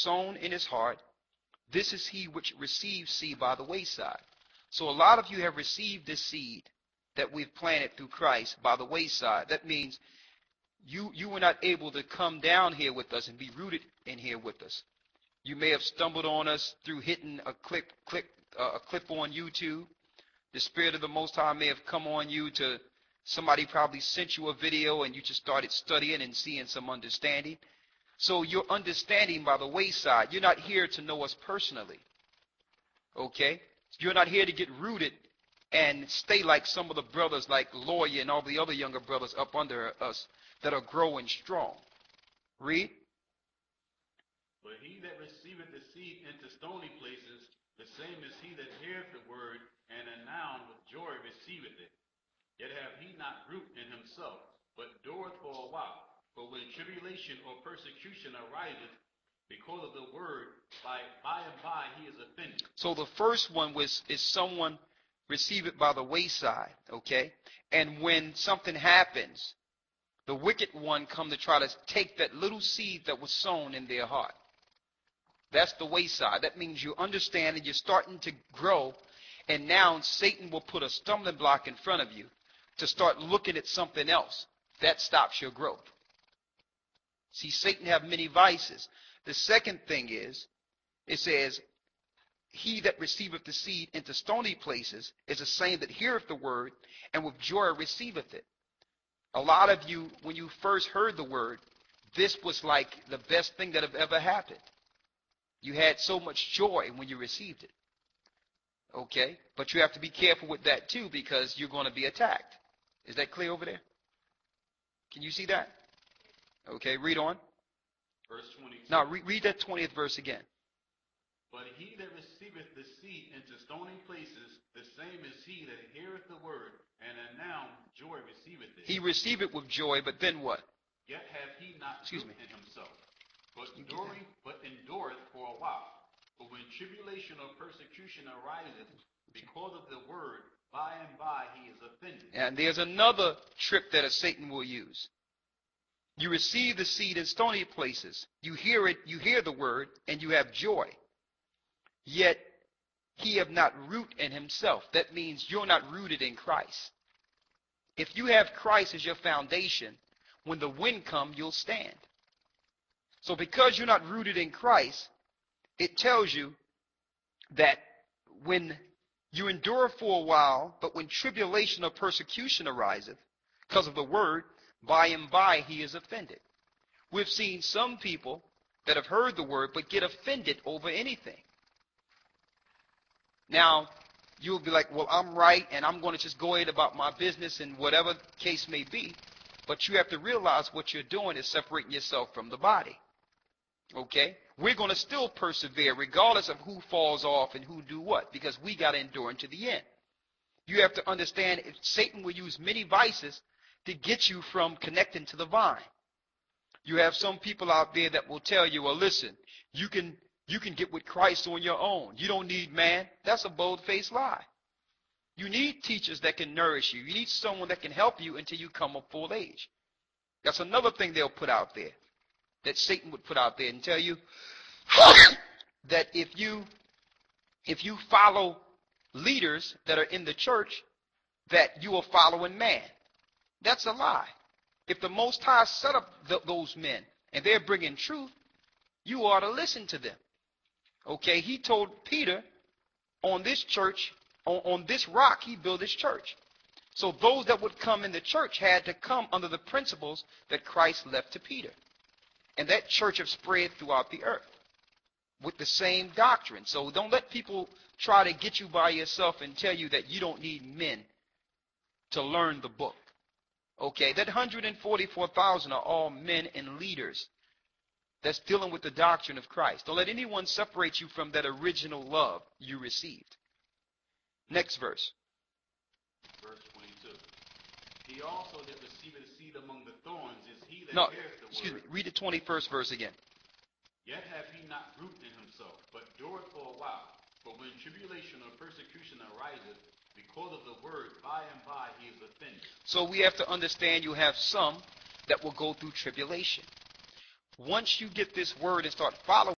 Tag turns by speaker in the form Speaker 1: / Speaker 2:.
Speaker 1: sown in his heart, this is he which receives seed by the wayside. So a lot of you have received this seed that we've planted through Christ by the wayside. That means you were not able to come down here with us and be rooted in here with us. You may have stumbled on us through hitting a clip on YouTube. The Spirit of the Most High may have come on you to somebody probably sent you a video and you just started studying and seeing some understanding. So you're understanding by the wayside. You're not here to know us personally. Okay? You're not here to get rooted and stay like some of the brothers like Lawyer and all the other younger brothers up under us that are growing strong. Read.
Speaker 2: But he that receiveth the seed into stony places, the same is he that heareth the word, and anon with joy receiveth it. Yet have he not root in himself, but dureth for a while. For when tribulation or persecution ariseth because of the word, by and by he is offended.
Speaker 1: So the first one is someone receive it by the wayside, okay? And when something happens, the wicked one come to try to take that little seed that was sown in their heart. That's the wayside. That means you understand and you're starting to grow, and now Satan will put a stumbling block in front of you to start looking at something else. That stops your growth. See, Satan have many vices. The second thing is, it says, he that receiveth the seed into stony places is the same that heareth the word, and with joy receiveth it. A lot of you, when you first heard the word, this was like the best thing that have ever happened. You had so much joy when you received it. Okay? But you have to be careful with that too, because you're going to be attacked. Is that clear over there? Can you see that? Okay, read on.
Speaker 2: Verse 22.
Speaker 1: Now, read that 20th verse again.
Speaker 2: But he that receiveth the seed into stony places, the same is he that heareth the word, and anon joy receiveth it.
Speaker 1: He received it with joy, but then what?
Speaker 2: Yet hath he not root in himself, but endureth for a while. For when tribulation or persecution ariseth because of the word, by and by he is offended.
Speaker 1: And there's another trick that Satan will use. You receive the seed in stony places. You hear it, you hear the word, and you have joy. Yet he have not root in himself. That means you're not rooted in Christ. If you have Christ as your foundation, when the wind comes, you'll stand. So because you're not rooted in Christ, it tells you that when you endure for a while, but when tribulation or persecution ariseth because of the word, by and by he is offended. We've seen some people that have heard the word but get offended over anything. Now, you'll be like, well, I'm right, and I'm going to just go ahead about my business and whatever case may be. But you have to realize what you're doing is separating yourself from the body. Okay? We're going to still persevere regardless of who falls off and who do what, because we got to endure unto the end. You have to understand Satan will use many vices to get you from connecting to the vine. You have some people out there that will tell you, well, listen, you can get with Christ on your own. You don't need man. That's a bold-faced lie. You need teachers that can nourish you. You need someone that can help you until you come of full age. That's another thing they'll put out there, that Satan would put out there and tell you that if you follow leaders that are in the church, that you are following man. That's a lie. If the Most High set up those men and they're bringing truth, you ought to listen to them. Okay, he told Peter, on this church, on this rock, he built his church. So those that would come in the church had to come under the principles that Christ left to Peter. And that church have spread throughout the earth with the same doctrine. So don't let people try to get you by yourself and tell you that you don't need men to learn the book. Okay, that 144,000 are all men and leaders that's dealing with the doctrine of Christ. Don't let anyone separate you from that original love you received. Next verse.
Speaker 2: Verse 22. He also that receiveth seed among the thorns is he that heareth the word.
Speaker 1: Excuse me, read the 21st verse again.
Speaker 2: Yet hath he not root in himself, but dureth for a while. For when tribulation or persecution ariseth because of the word, by and by he is offended.
Speaker 1: So we have to understand you have some that will go through tribulation. Once you get this word and start following